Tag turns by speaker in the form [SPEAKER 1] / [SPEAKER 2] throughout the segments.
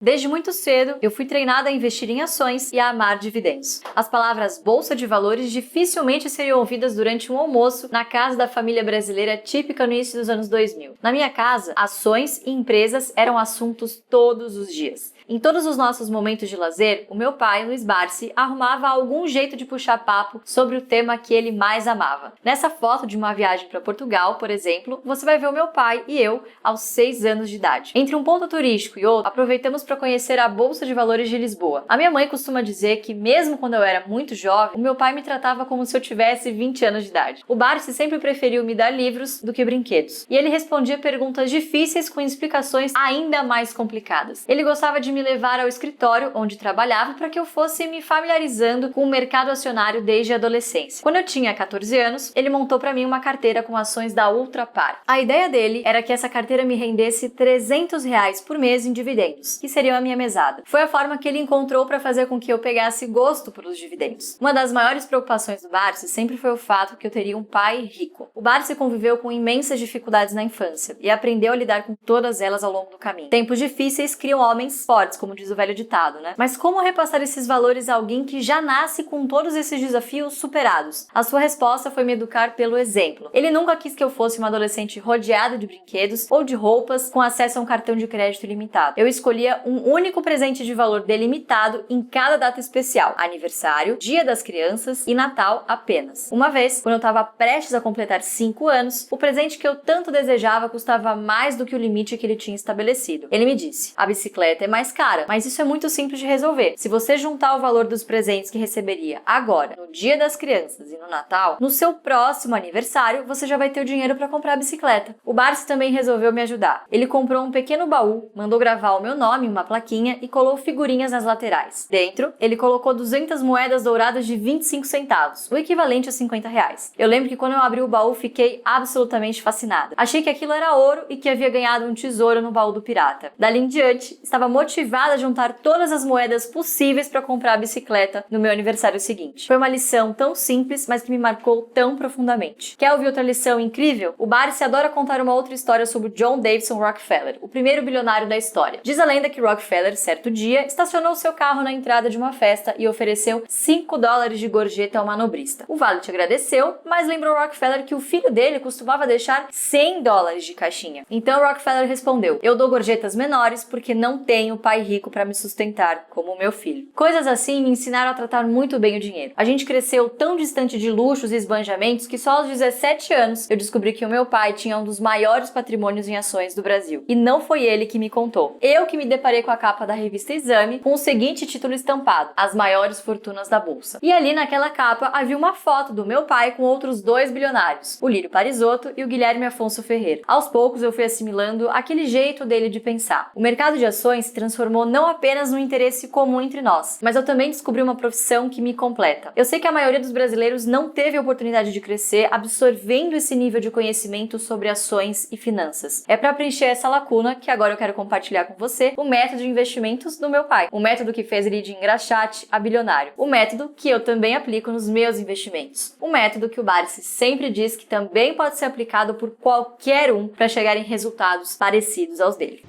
[SPEAKER 1] Desde muito cedo, eu fui treinada a investir em ações e a amar dividendos. As palavras bolsa de valores dificilmente seriam ouvidas durante um almoço na casa da família brasileira típica no início dos anos 2000. Na minha casa, ações e empresas eram assuntos todos os dias. Em todos os nossos momentos de lazer, o meu pai, Luiz Barsi, arrumava algum jeito de puxar papo sobre o tema que ele mais amava. Nessa foto de uma viagem para Portugal, por exemplo, você vai ver o meu pai e eu aos 6 anos de idade. Entre um ponto turístico e outro, aproveitamos para conhecer a Bolsa de Valores de Lisboa. A minha mãe costuma dizer que, mesmo quando eu era muito jovem, o meu pai me tratava como se eu tivesse 20 anos de idade. O Barsi sempre preferiu me dar livros do que brinquedos. E ele respondia perguntas difíceis com explicações ainda mais complicadas. Ele gostava de me levar ao escritório onde trabalhava para que eu fosse me familiarizando com o mercado acionário desde a adolescência. Quando eu tinha 14 anos, ele montou para mim uma carteira com ações da Ultrapar. A ideia dele era que essa carteira me rendesse R$300 por mês em dividendos, que seriam a minha mesada. Foi a forma que ele encontrou para fazer com que eu pegasse gosto pelos dividendos. Uma das maiores preocupações do Barsi sempre foi o fato que eu teria um pai rico. O Barsi conviveu com imensas dificuldades na infância e aprendeu a lidar com todas elas ao longo do caminho. Tempos difíceis criam homens fortes, como diz o velho ditado, né? Mas como repassar esses valores a alguém que já nasce com todos esses desafios superados? A sua resposta foi me educar pelo exemplo. Ele nunca quis que eu fosse uma adolescente rodeada de brinquedos ou de roupas com acesso a um cartão de crédito ilimitado. Eu escolhia um único presente de valor delimitado em cada data especial: aniversário, Dia das Crianças e Natal apenas. Uma vez, quando eu estava prestes a completar 5 anos, o presente que eu tanto desejava custava mais do que o limite que ele tinha estabelecido. Ele me disse: a bicicleta é mais cara, mas isso é muito simples de resolver. Se você juntar o valor dos presentes que receberia agora, no Dia das Crianças e no Natal, no seu próximo aniversário, você já vai ter o dinheiro para comprar a bicicleta. O Barsi também resolveu me ajudar. Ele comprou um pequeno baú, mandou gravar o meu nome em uma plaquinha e colou figurinhas nas laterais. Dentro, ele colocou 200 moedas douradas de 25 centavos, o equivalente a R$50. Eu lembro que quando eu abri o baú, fiquei absolutamente fascinada. Achei que aquilo era ouro e que havia ganhado um tesouro no baú do pirata. Dali em diante, estava motivada a juntar todas as moedas possíveis para comprar a bicicleta no meu aniversário seguinte. Foi uma lição tão simples, mas que me marcou tão profundamente. Quer ouvir outra lição incrível? O Barsi adora contar uma outra história sobre John Davison Rockefeller, o primeiro bilionário da história. Diz a lenda que Rockefeller, certo dia, estacionou seu carro na entrada de uma festa e ofereceu $5 de gorjeta ao manobrista. O valet agradeceu, mas lembrou Rockefeller que o filho dele costumava deixar $100 de caixinha. Então Rockefeller respondeu: eu dou gorjetas menores porque não tenho pai rico para me sustentar como o meu filho. Coisas assim me ensinaram a tratar muito bem o dinheiro. A gente cresceu tão distante de luxos e esbanjamentos que só aos 17 anos eu descobri que o meu pai tinha um dos maiores patrimônios em ações do Brasil. E não foi ele que me contou. Eu que me deparei com a capa da revista Exame com o seguinte título estampado: As Maiores Fortunas da Bolsa. E ali naquela capa havia uma foto do meu pai com outros 2 bilionários, o Lírio Parisotto e o Guilherme Afonso Ferreira. Aos poucos eu fui assimilando aquele jeito dele de pensar. O mercado de ações se transformou não apenas num interesse comum entre nós, mas eu também descobri uma profissão que me completa. Eu sei que a maioria dos brasileiros não teve a oportunidade de crescer absorvendo esse nível de conhecimento sobre ações e finanças. É para preencher essa lacuna que agora eu quero compartilhar com você o método de investimentos do meu pai, o método que fez ele de engraxate a bilionário, o método que eu também aplico nos meus investimentos, o método que o Barsi sempre diz que também pode ser aplicado por qualquer um para chegar em resultados parecidos aos dele.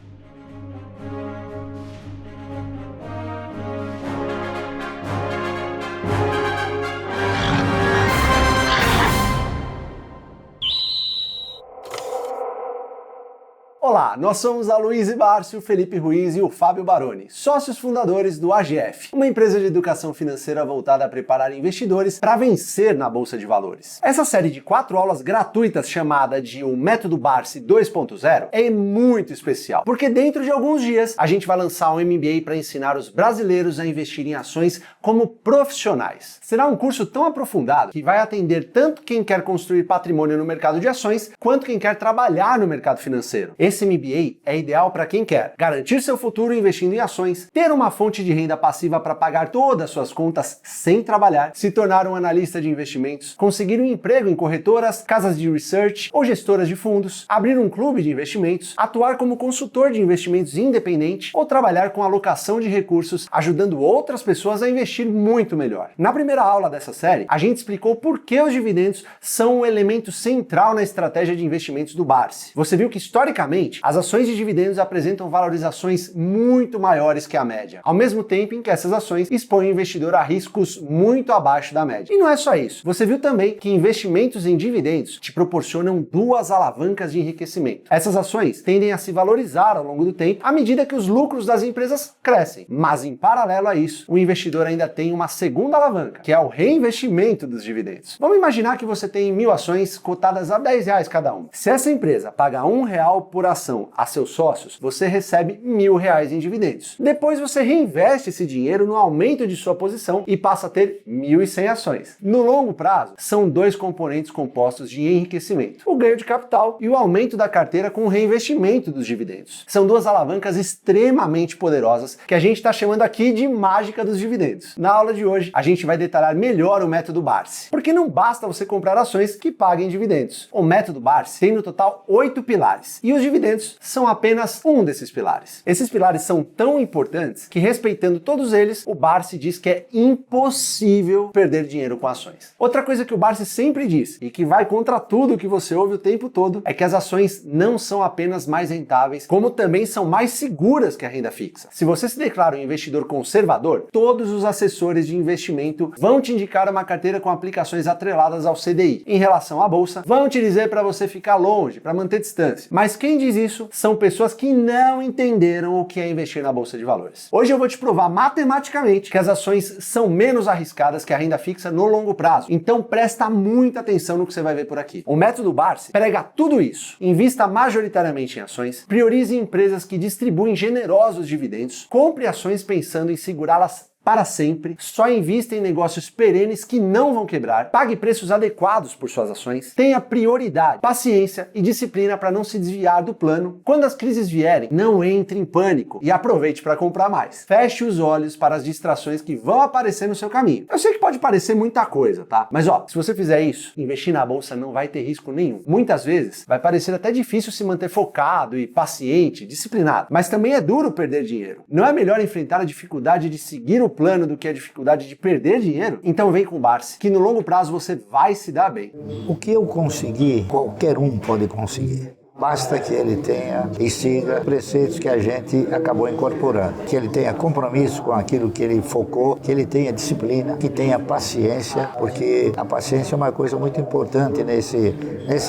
[SPEAKER 2] Olá, nós somos a Luiz Barsi, o Felipe Ruiz e o Fábio Baroni, sócios fundadores do AGF, uma empresa de educação financeira voltada a preparar investidores para vencer na Bolsa de Valores. Essa série de 4 aulas gratuitas chamada de o Método Barsi 2.0 é muito especial, porque dentro de alguns dias a gente vai lançar um MBA para ensinar os brasileiros a investir em ações como profissionais. Será um curso tão aprofundado que vai atender tanto quem quer construir patrimônio no mercado de ações, quanto quem quer trabalhar no mercado financeiro. Esse MBA é ideal para quem quer garantir seu futuro investindo em ações, ter uma fonte de renda passiva para pagar todas as suas contas sem trabalhar, se tornar um analista de investimentos, conseguir um emprego em corretoras, casas de research ou gestoras de fundos, abrir um clube de investimentos, atuar como consultor de investimentos independente ou trabalhar com alocação de recursos, ajudando outras pessoas a investir muito melhor. Na primeira aula dessa série, a gente explicou por que os dividendos são um elemento central na estratégia de investimentos do Barsi. Você viu que historicamente as ações de dividendos apresentam valorizações muito maiores que a média, ao mesmo tempo em que essas ações expõem o investidor a riscos muito abaixo da média. E não é só isso. Você viu também que investimentos em dividendos te proporcionam duas alavancas de enriquecimento. Essas ações tendem a se valorizar ao longo do tempo à medida que os lucros das empresas crescem. Mas em paralelo a isso, o investidor ainda tem uma segunda alavanca, que é o reinvestimento dos dividendos. Vamos imaginar que você tem 1.000 ações cotadas a R$10 cada uma. Se essa empresa paga R$1 por ação a seus sócios, você recebe R$1.000 em dividendos. Depois você reinveste esse dinheiro no aumento de sua posição e passa a ter 1.100 ações. No longo prazo, são dois componentes compostos de enriquecimento: o ganho de capital e o aumento da carteira com o reinvestimento dos dividendos. São duas alavancas extremamente poderosas que a gente está chamando aqui de mágica dos dividendos. Na aula de hoje, a gente vai detalhar melhor o método Barsi, porque não basta você comprar ações que paguem dividendos. O método Barsi tem no total 8 pilares e os dividendos são apenas um desses pilares. Esses pilares são tão importantes que, respeitando todos eles, o Barsi diz que é impossível perder dinheiro com ações. Outra coisa que o Barsi sempre diz, e que vai contra tudo que você ouve o tempo todo, é que as ações não são apenas mais rentáveis, como também são mais seguras que a renda fixa. Se você se declara um investidor conservador, todos os assessores de investimento vão te indicar uma carteira com aplicações atreladas ao CDI. Em relação à bolsa, vão te dizer para você ficar longe, para manter distância. Mas quem diz isso são pessoas que não entenderam o que é investir na bolsa de valores. Hoje eu vou te provar matematicamente que as ações são menos arriscadas que a renda fixa no longo prazo. Então presta muita atenção no que você vai ver por aqui. O método Barsi prega tudo isso. Invista majoritariamente em ações, priorize empresas que distribuem generosos dividendos, compre ações pensando em segurá-las para sempre, só invista em negócios perenes que não vão quebrar, pague preços adequados por suas ações, tenha prioridade, paciência e disciplina para não se desviar do plano. Quando as crises vierem, não entre em pânico e aproveite para comprar mais. Feche os olhos para as distrações que vão aparecer no seu caminho. Eu sei que pode parecer muita coisa, tá? Mas se você fizer isso, investir na bolsa não vai ter risco nenhum. Muitas vezes vai parecer até difícil se manter focado e paciente, disciplinado, mas também é duro perder dinheiro. Não é melhor enfrentar a dificuldade de seguir o plano do que a dificuldade de perder dinheiro? Então vem com o Barsi, que no longo prazo você vai se dar bem.
[SPEAKER 3] O que eu consegui, qualquer um pode conseguir. Basta que ele tenha e siga preceitos que a gente acabou incorporando. Que ele tenha compromisso com aquilo que ele focou, que ele tenha disciplina, que tenha paciência, porque a paciência é uma coisa muito importante nesse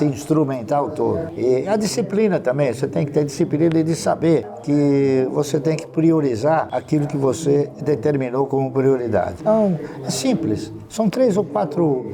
[SPEAKER 3] instrumental todo. E a disciplina também, você tem que ter disciplina de saber que você tem que priorizar aquilo que você determinou como prioridade. Então, é simples. São três ou quatro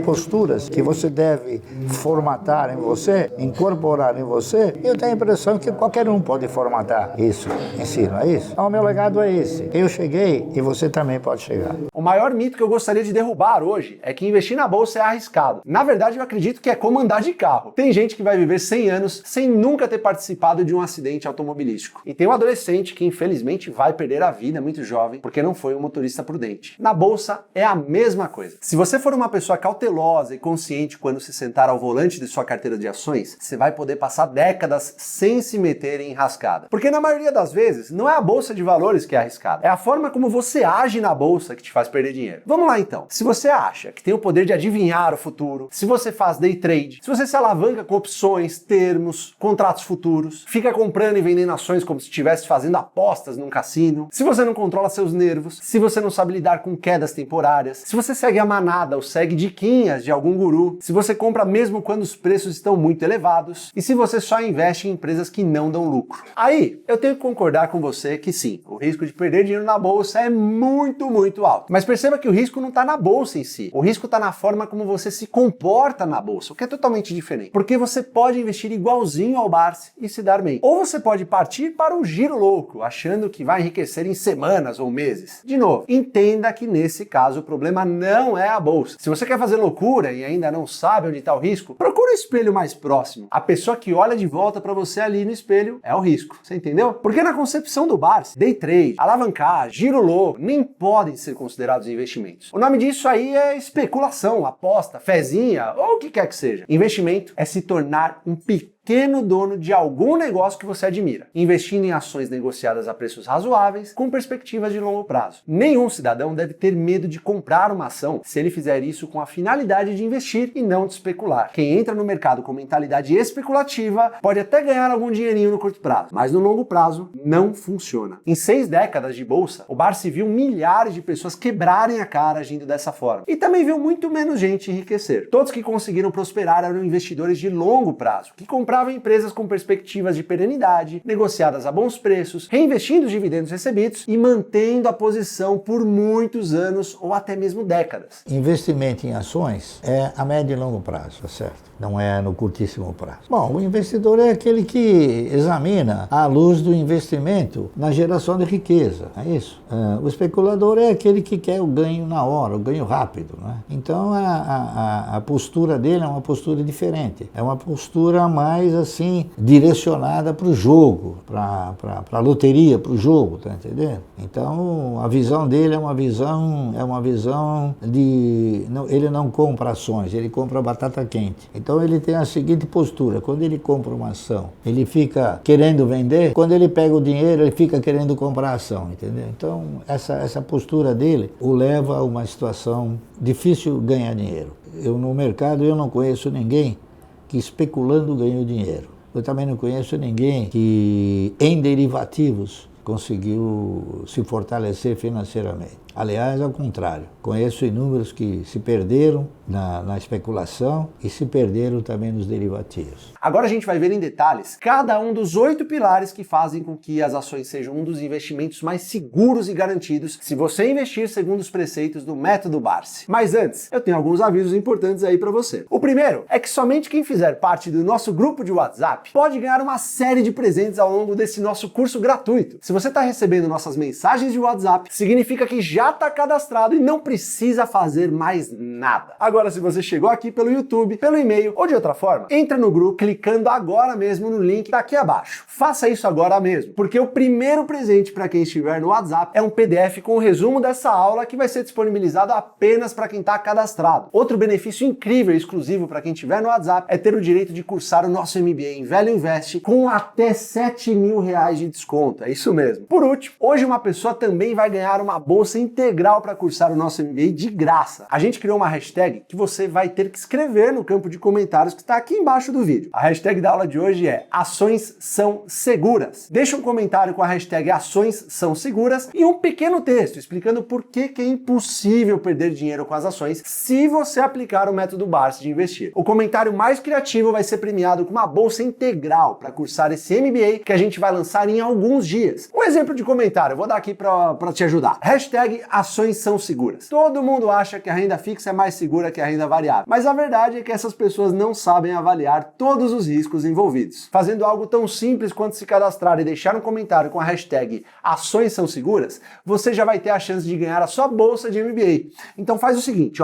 [SPEAKER 3] posturas que você deve formatar em você, incorporar em você. Eu tenho a impressão que qualquer um pode formatar isso em si, não é isso? Então, o meu legado é esse. Eu cheguei e você também pode chegar.
[SPEAKER 2] O maior mito que eu gostaria de derrubar hoje é que investir na bolsa é arriscado. Na verdade, eu acredito que é como andar de carro. Tem gente que vai viver 100 anos sem nunca ter participado de um acidente automobilístico. E tem um adolescente que, infelizmente, vai perder a vida muito jovem porque não foi um motorista prudente. Na bolsa, é a mesma coisa. Se você for uma pessoa cautelosa e consciente quando se sentar ao volante de sua carteira de ações, você vai poder passar décadas sem se meter em enrascada. Porque na maioria das vezes, não é a bolsa de valores que é arriscada, é a forma como você age na bolsa que te faz perder dinheiro. Vamos lá então. Se você acha que tem o poder de adivinhar o futuro, se você faz day trade, se você se alavanca com opções, termos, contratos futuros, fica comprando e vendendo ações como se estivesse fazendo apostas num cassino, se você não controla seus nervos, se você não sabe lidar com quedas temporárias, se você segue a manada ou segue diquinhas de algum guru, se você compra mesmo quando os preços estão muito elevados e se você só investe em empresas que não dão lucro. Aí, eu tenho que concordar com você que sim, o risco de perder dinheiro na bolsa é muito, muito alto. Mas perceba que o risco não está na bolsa em si. O risco está na forma como você se comporta na bolsa, o que é totalmente diferente. Porque você pode investir igualzinho ao Barsi e se dar bem. Ou você pode partir para um giro louco, achando que vai enriquecer em semanas ou meses. De novo, entenda que nesse caso o problema não é a bolsa. Se você quer fazer loucura e ainda não sabe onde está o risco, procura o espelho mais próximo. A pessoa que olha de volta para você ali no espelho é o risco. Você entendeu? Porque na concepção do Barsi, day trade, alavancar, giro louco, nem podem ser considerados investimentos. O nome disso aí é especulação, aposta, fezinha ou o que quer que seja. Investimento é se tornar um pequeno pequeno dono de algum negócio que você admira, investindo em ações negociadas a preços razoáveis, com perspectivas de longo prazo. Nenhum cidadão deve ter medo de comprar uma ação se ele fizer isso com a finalidade de investir e não de especular. Quem entra no mercado com mentalidade especulativa pode até ganhar algum dinheirinho no curto prazo, mas no longo prazo não funciona. Em 6 décadas de bolsa, o Barsi viu milhares de pessoas quebrarem a cara agindo dessa forma. E também viu muito menos gente enriquecer. Todos que conseguiram prosperar eram investidores de longo prazo, que compravam empresas com perspectivas de perenidade, negociadas a bons preços, reinvestindo os dividendos recebidos e mantendo a posição por muitos anos ou até mesmo décadas.
[SPEAKER 3] Investimento em ações é a médio e longo prazo, tá certo? Não é no curtíssimo prazo. Bom, o investidor é aquele que examina à luz do investimento na geração de riqueza, é isso? O especulador é aquele que quer o ganho na hora, o ganho rápido, né? Então a postura dele é uma postura diferente, é uma postura mais assim direcionada para o jogo, para a loteria, para o jogo, tá entendendo? Então a visão dele é uma visão de ele não compra ações, ele compra batata quente. Então ele tem a seguinte postura: quando ele compra uma ação, ele fica querendo vender, quando ele pega o dinheiro, ele fica querendo comprar a ação, entendeu? Então essa postura dele o leva a uma situação difícil ganhar dinheiro. No mercado eu não conheço ninguém que especulando ganhou dinheiro. Eu também não conheço ninguém que em derivativos conseguiu se fortalecer financeiramente. Aliás, ao contrário, conheço inúmeros que se perderam na especulação e se perderam também nos derivativos.
[SPEAKER 2] Agora a gente vai ver em detalhes cada um dos 8 pilares que fazem com que as ações sejam um dos investimentos mais seguros e garantidos se você investir segundo os preceitos do método Barsi. Mas antes, eu tenho alguns avisos importantes aí para você. O primeiro é que somente quem fizer parte do nosso grupo de WhatsApp pode ganhar uma série de presentes ao longo desse nosso curso gratuito. Se você está recebendo nossas mensagens de WhatsApp, significa que já está cadastrado e não precisa fazer mais nada. Agora, se você chegou aqui pelo YouTube, pelo e-mail ou de outra forma, entra no grupo clicando agora mesmo no link daqui abaixo. Faça isso agora mesmo, porque o primeiro presente para quem estiver no WhatsApp é um PDF com o resumo dessa aula que vai ser disponibilizado apenas para quem está cadastrado. Outro benefício incrível e exclusivo para quem estiver no WhatsApp é ter o direito de cursar o nosso MBA em Velho Invest com até R$7.000 de desconto. É isso mesmo. Por último, hoje uma pessoa também vai ganhar uma bolsa integral para cursar o nosso MBA de graça. A gente criou uma hashtag que você vai ter que escrever no campo de comentários que está aqui embaixo do vídeo. A hashtag da aula de hoje é Ações São Seguras. Deixa um comentário com a hashtag Ações São Seguras e um pequeno texto explicando por que é impossível perder dinheiro com as ações se você aplicar o método Barsi de investir. O comentário mais criativo vai ser premiado com uma bolsa integral para cursar esse MBA que a gente vai lançar em alguns dias. Um exemplo de comentário, eu vou dar aqui para te ajudar. Hashtag Ações São Seguras. Todo mundo acha que a renda fixa é mais segura que a renda variável, mas a verdade é que essas pessoas não sabem avaliar todos os riscos envolvidos. Fazendo algo tão simples quanto se cadastrar e deixar um comentário com a hashtag Ações São Seguras, você já vai ter a chance de ganhar a sua bolsa de MBA. Então faz o seguinte,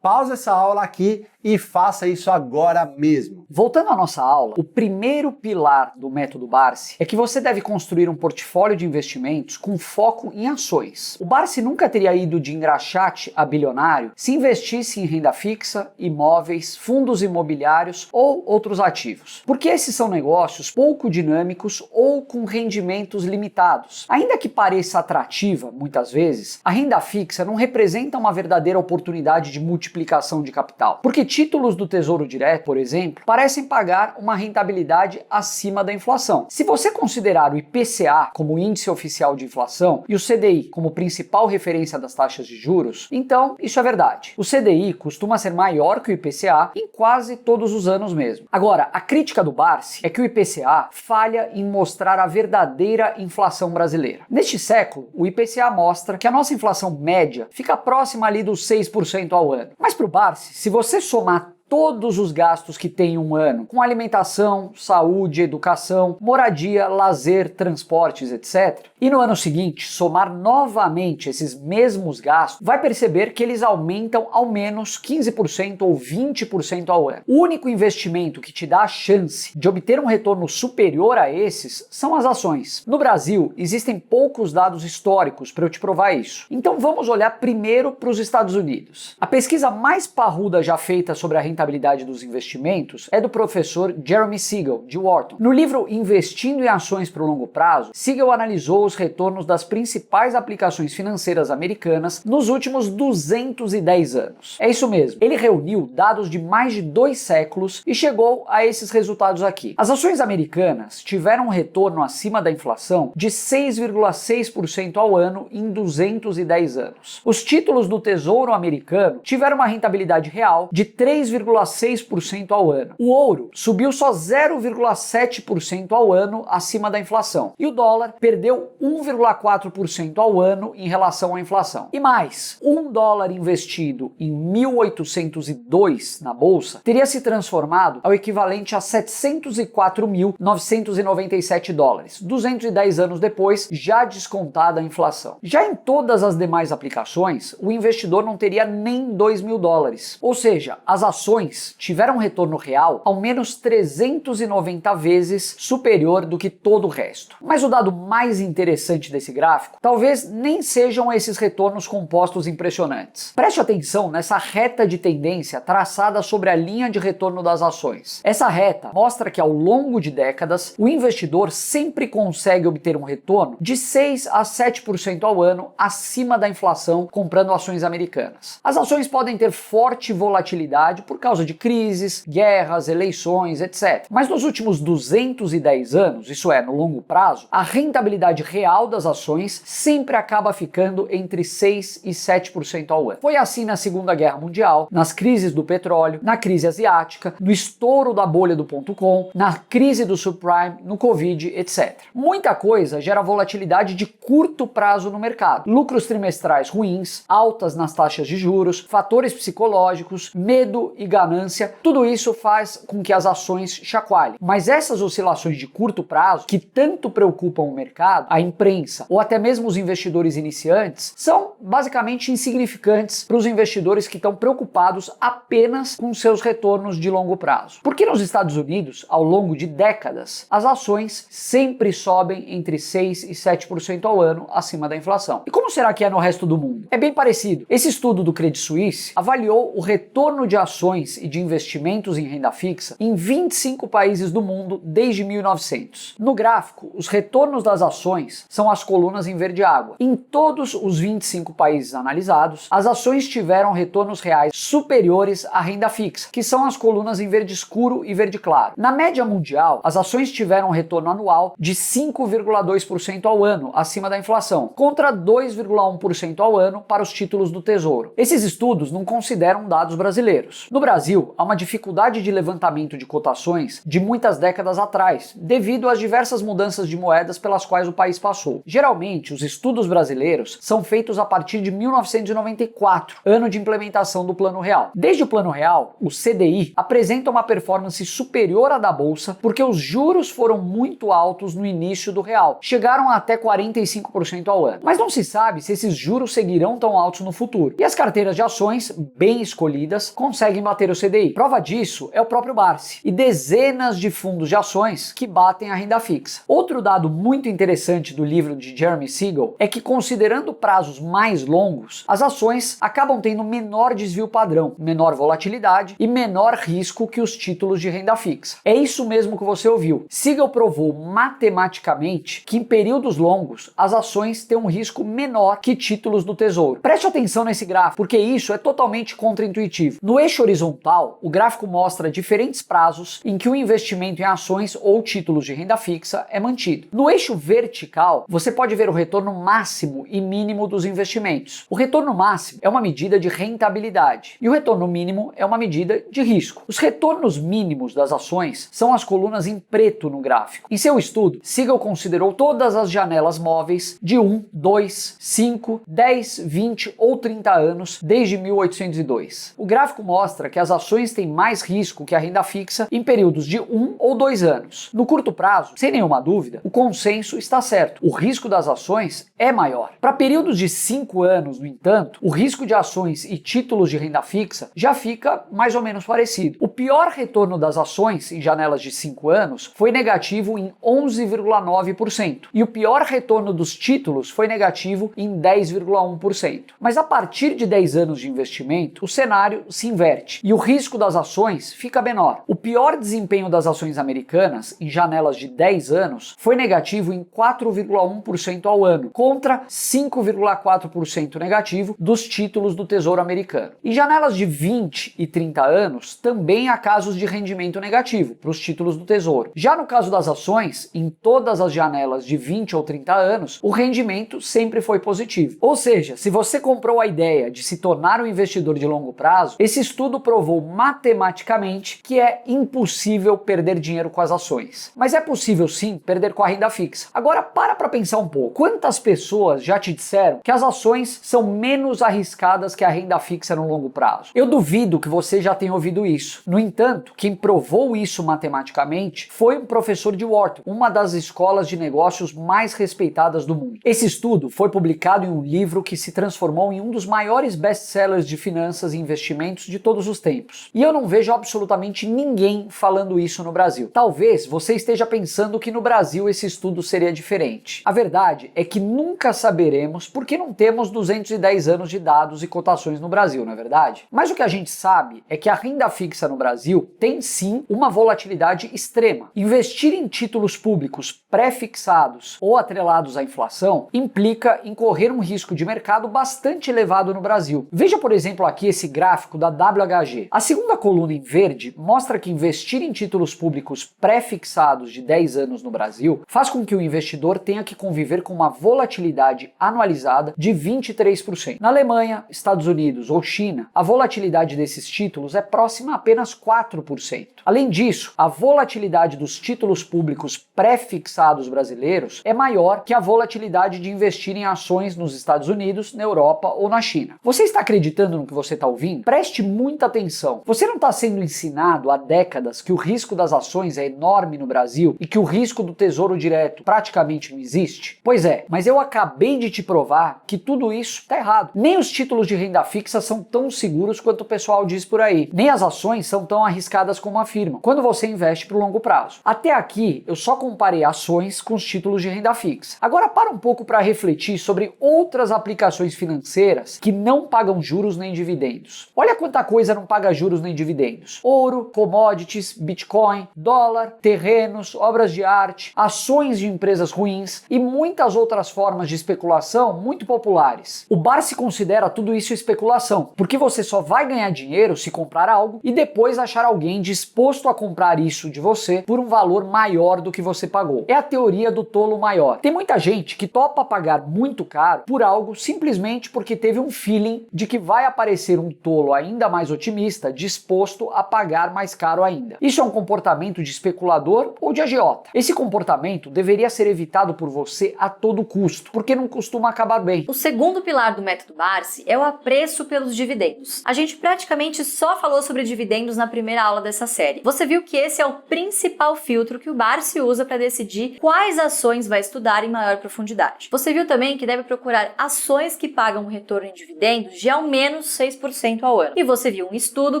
[SPEAKER 2] pausa essa aula aqui e faça isso agora mesmo.
[SPEAKER 4] Voltando à nossa aula, o primeiro pilar do método Barsi é que você deve construir um portfólio de investimentos com foco em ações. O Barsi nunca teria ido de engraxate a bilionário se investisse em renda fixa, imóveis, fundos imobiliários ou outros ativos, porque esses são negócios pouco dinâmicos ou com rendimentos limitados. Ainda que pareça atrativa, muitas vezes, a renda fixa não representa uma verdadeira oportunidade de multiplicação de capital, porque títulos do Tesouro Direto, por exemplo, parecem pagar uma rentabilidade acima da inflação. Se você considerar o IPCA como índice oficial de inflação e o CDI como principal referência das taxas de juros, então isso é verdade. O CDI costuma ser maior que o IPCA em quase todos os anos mesmo. Agora, a crítica do Barsi é que o IPCA falha em mostrar a verdadeira inflação brasileira. Neste século, o IPCA mostra que a nossa inflação média fica próxima ali dos 6% ao ano. Mas para o Barsi, se você somar todos os gastos que tem um ano, com alimentação, saúde, educação, moradia, lazer, transportes, etc., E no ano seguinte, somar novamente esses mesmos gastos, vai perceber que eles aumentam ao menos 15% ou 20% ao ano. O único investimento que te dá a chance de obter um retorno superior a esses são as ações. No Brasil, existem poucos dados históricos para eu te provar isso. Então vamos olhar primeiro para os Estados Unidos. A pesquisa mais parruda já feita sobre a rentabilidade dos investimentos é do professor Jeremy Siegel, de Wharton. No livro Investindo em Ações para o Longo Prazo, Siegel analisou os retornos das principais aplicações financeiras americanas nos últimos 210 anos. É isso mesmo, ele reuniu dados de mais de 2 séculos e chegou a esses resultados aqui. As ações americanas tiveram um retorno acima da inflação de 6,6% ao ano em 210 anos. Os títulos do Tesouro americano tiveram uma rentabilidade real de 3,6% ao ano. O ouro subiu só 0,7% ao ano acima da inflação. E o dólar perdeu 1,4% ao ano em relação à inflação. E mais, $1 investido em 1802 na bolsa teria se transformado ao equivalente a 704.997 dólares, 210 anos depois, já descontada a inflação. Já em todas as demais aplicações, o investidor não teria nem $2.000. Ou seja, as ações tiveram um retorno real ao menos 390 vezes superior do que todo o resto. Mas o dado mais interessante desse gráfico talvez nem sejam esses retornos compostos impressionantes. Preste atenção nessa reta de tendência traçada sobre a linha de retorno das ações. Essa reta mostra que ao longo de décadas, o investidor sempre consegue obter um retorno de 6 a 7% ao ano acima da inflação comprando ações americanas. As ações podem ter forte volatilidade por causa de crises, guerras, eleições, etc. Mas nos últimos 210 anos, isso é, no longo prazo, a rentabilidade real das ações sempre acaba ficando entre 6 e 7% ao ano. Foi assim na Segunda Guerra Mundial, nas crises do petróleo, na crise asiática, no estouro da bolha do .com, na crise do subprime, no Covid, etc. Muita coisa gera volatilidade de curto prazo no mercado. Lucros trimestrais ruins, altas nas taxas de juros, fatores psicológicos, medo e ganância, tudo isso faz com que as ações chacoalhem. Mas essas oscilações de curto prazo, que tanto preocupam o mercado, a imprensa ou até mesmo os investidores iniciantes, são basicamente insignificantes para os investidores que estão preocupados apenas com seus retornos de longo prazo. Porque nos Estados Unidos, ao longo de décadas, as ações sempre sobem entre 6 e 7% ao ano acima da inflação. E como será que é no resto do mundo? É bem parecido. Esse estudo do Credit Suisse avaliou o retorno de ações e de investimentos em renda fixa em 25 países do mundo desde 1900. No gráfico, os retornos das ações são as colunas em verde água. Em todos os 25 países analisados, as ações tiveram retornos reais superiores à renda fixa, que são as colunas em verde escuro e verde claro. Na média mundial, as ações tiveram um retorno anual de 5,2% ao ano, acima da inflação, contra 2,1% ao ano para os títulos do Tesouro. Esses estudos não consideram dados brasileiros. No Brasil, há uma dificuldade de levantamento de cotações de muitas décadas atrás, devido às diversas mudanças de moedas pelas quais o país passou. Geralmente, os estudos brasileiros são feitos a partir de 1994, ano de implementação do Plano Real. Desde o Plano Real, o CDI apresenta uma performance superior à da Bolsa porque os juros foram muito altos no início do real, chegaram a até 45% ao ano. Mas não se sabe se esses juros seguirão tão altos no futuro. E as carteiras de ações, bem escolhidas, conseguem bater o CDI. Prova disso é o próprio Barsi e dezenas de fundos de ações que batem a renda fixa. Outro dado muito interessante do livro de Jeremy Siegel é que, considerando prazos mais longos, as ações acabam tendo menor desvio padrão, menor volatilidade e menor risco que os títulos de renda fixa. É isso mesmo que você ouviu. Siegel provou matematicamente que em períodos longos as ações têm um risco menor que títulos do Tesouro. Preste atenção nesse gráfico, porque isso é totalmente contraintuitivo. No eixo horizontal, o gráfico mostra diferentes prazos em que o investimento em ações ou títulos de renda fixa é mantido. No eixo vertical, você pode ver o retorno máximo e mínimo dos investimentos. O retorno máximo é uma medida de rentabilidade e o retorno mínimo é uma medida de risco. Os retornos mínimos das ações são as colunas em preto no gráfico. Em seu estudo, Siegel considerou todas as janelas móveis de 1, 2, 5, 10, 20 ou 30 anos desde 1802. O gráfico mostra que as ações têm mais risco que a renda fixa em períodos de 1 ou 2 anos. No curto prazo, sem nenhuma dúvida, o consenso está certo. certo, o risco das ações é maior. Para períodos de 5 anos, no entanto, o risco de ações e títulos de renda fixa já fica mais ou menos parecido. O pior retorno das ações em janelas de 5 anos foi negativo em 11,9% e o pior retorno dos títulos foi negativo em 10,1%. Mas a partir de 10 anos de investimento, o cenário se inverte e o risco das ações fica menor. O pior desempenho das ações americanas em janelas de 10 anos foi negativo em 4,1% ao ano, contra 5,4% negativo dos títulos do Tesouro americano. Em janelas de 20 e 30 anos, também há casos de rendimento negativo para os títulos do Tesouro. Já no caso das ações, em todas as janelas de 20 ou 30 anos, o rendimento sempre foi positivo. Ou seja, se você comprou a ideia de se tornar um investidor de longo prazo, esse estudo provou matematicamente que é impossível perder dinheiro com as ações. Mas é possível sim perder com a renda fixa. Agora para pensar um pouco. Quantas pessoas já te disseram que as ações são menos arriscadas que a renda fixa no longo prazo? Eu duvido que você já tenha ouvido isso. No entanto, quem provou isso matematicamente foi um professor de Wharton, uma das escolas de negócios mais respeitadas do mundo. Esse estudo foi publicado em um livro que se transformou em um dos maiores best-sellers de finanças e investimentos de todos os tempos. E eu não vejo absolutamente ninguém falando isso no Brasil. Talvez você esteja pensando que no Brasil esse estudo seria diferente. A verdade é que nunca saberemos porque não temos 210 anos de dados e cotações no Brasil, não é verdade? Mas o que a gente sabe é que a renda fixa no Brasil tem sim uma volatilidade extrema. Investir em títulos públicos pré-fixados ou atrelados à inflação implica em correr um risco de mercado bastante elevado no Brasil. Veja, por exemplo, aqui esse gráfico da WHG. A segunda coluna em verde mostra que investir em títulos públicos pré-fixados de 10 anos no Brasil faz com que o investidor tenha que conviver com uma volatilidade anualizada de 23%. Na Alemanha, Estados Unidos ou China, a volatilidade desses títulos é próxima a apenas 4%. Além disso, a volatilidade dos títulos públicos pré-fixados brasileiros é maior que a volatilidade de investir em ações nos Estados Unidos, na Europa ou na China. Você está acreditando no que você está ouvindo? Preste muita atenção. Você não está sendo ensinado há décadas que o risco das ações é enorme no Brasil e que o risco do Tesouro Direto praticamente não existe? Pois é, mas eu acabei de te provar que tudo isso está errado. Nem os títulos de renda fixa são tão seguros quanto o pessoal diz por aí. Nem as ações são tão arriscadas como afirmam, quando você investe para o longo prazo. Até aqui, eu só comparei ações com os títulos de renda fixa. Agora para um pouco para refletir sobre outras aplicações financeiras que não pagam juros nem dividendos. Olha quanta coisa não paga juros nem dividendos. Ouro, commodities, Bitcoin, dólar, terrenos, obras de arte, ações de empresas ruins e muitas outras formas de especulação muito populares. O Barsi considera tudo isso especulação, porque você só vai ganhar dinheiro se comprar algo e depois achar alguém disposto a comprar isso de você por um valor maior do que você pagou. É a teoria do tolo maior. Tem muita gente que topa pagar muito caro por algo simplesmente porque teve um feeling de que vai aparecer um tolo ainda mais otimista disposto a pagar mais caro ainda. Isso é um comportamento de especulador ou de agiota. Esse comportamento deveria ser evitado por você a todo custo, porque não costuma acabar bem.
[SPEAKER 1] O segundo pilar do método Barsi é o apreço pelos dividendos. A gente praticamente só falou sobre dividendos na primeira aula dessa série. Você viu que esse é o principal filtro que o Barsi usa para decidir quais ações vai estudar em maior profundidade. Você viu também que deve procurar ações que pagam um retorno em dividendos de ao menos 6% ao ano. E você viu um estudo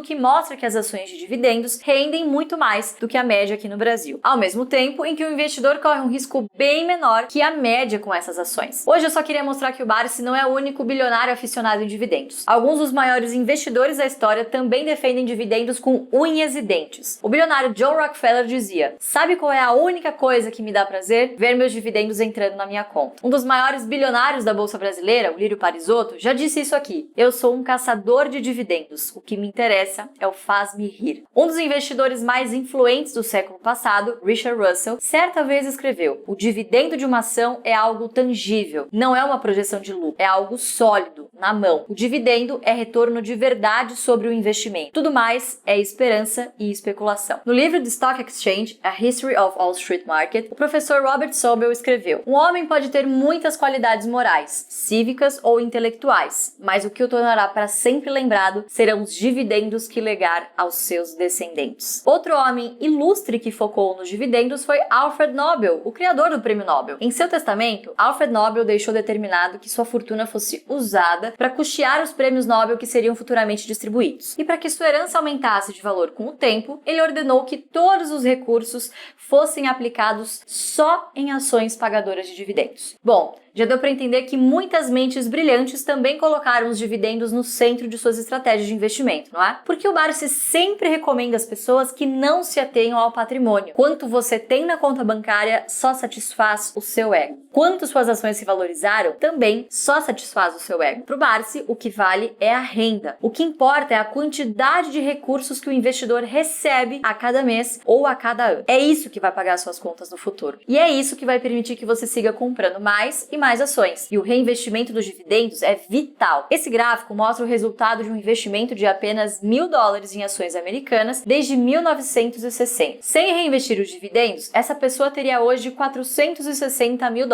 [SPEAKER 1] que mostra que as ações de dividendos rendem muito mais do que a média aqui no Brasil, ao mesmo tempo em que o investidor corre um risco bem menor que a média com essas ações. Hoje eu só queria mostrar que o Barsi não é o único bilionário aficionado em dividendos. Alguns dos maiores investidores da história também defendem dividendos com unhas e dentes. O bilionário John Rockefeller dizia: "Sabe qual é a única coisa que me dá prazer? Ver meus dividendos entrando na minha conta." Um dos maiores bilionários da Bolsa Brasileira, o Lírio Parisotto, já disse isso aqui: "Eu sou um caçador de dividendos. O que me interessa é o faz-me rir." Um dos investidores mais influentes do século passado, Richard Russell, certa vez escreveu: "O dividendo de uma ação é algo tangível, não é uma projeção de lucro, é algo sólido, na mão. O dividendo é retorno de verdade sobre o investimento. Tudo mais é esperança e especulação." No livro The Stock Exchange, A History of Wall Street Market, o professor Robert Sobel escreveu: "Um homem pode ter muitas qualidades morais, cívicas ou intelectuais, mas o que o tornará para sempre lembrado serão os dividendos que legar aos seus descendentes." Outro homem ilustre que focou nos dividendos foi Alfred Nobel, o criador do Prêmio Nobel. Nobel. Em seu testamento, Alfred Nobel deixou determinado que sua fortuna fosse usada para custear os prêmios Nobel que seriam futuramente distribuídos. E para que sua herança aumentasse de valor com o tempo, ele ordenou que todos os recursos fossem aplicados só em ações pagadoras de dividendos. Bom, já deu para entender que muitas mentes brilhantes também colocaram os dividendos no centro de suas estratégias de investimento, não é? Porque o Barsi sempre recomenda às pessoas que não se atenham ao patrimônio. Quanto você tem na conta bancária só satisfaz o seu ego. Quanto suas ações se valorizaram também só satisfaz o seu ego. Para o Barsi, o que vale é a renda. O que importa é a quantidade de recursos que o investidor recebe a cada mês ou a cada ano. É isso que vai pagar suas contas no futuro. E é isso que vai permitir que você siga comprando mais e mais ações. E o reinvestimento dos dividendos é vital. Esse gráfico mostra o resultado de um investimento de apenas $1.000 em ações americanas desde 1960. Sem reinvestir os dividendos, essa pessoa teria hoje $460 mil.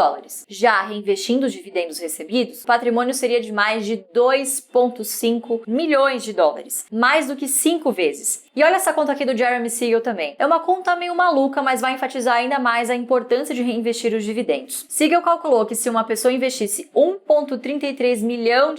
[SPEAKER 1] Já reinvestindo os dividendos recebidos, o patrimônio seria de mais de $2,5 milhões, mais do que 5 vezes. E olha essa conta aqui do Jeremy Siegel também. É uma conta meio maluca, mas vai enfatizar ainda mais a importância de reinvestir os dividendos. Siegel calculou que se uma pessoa investisse $1,33 milhão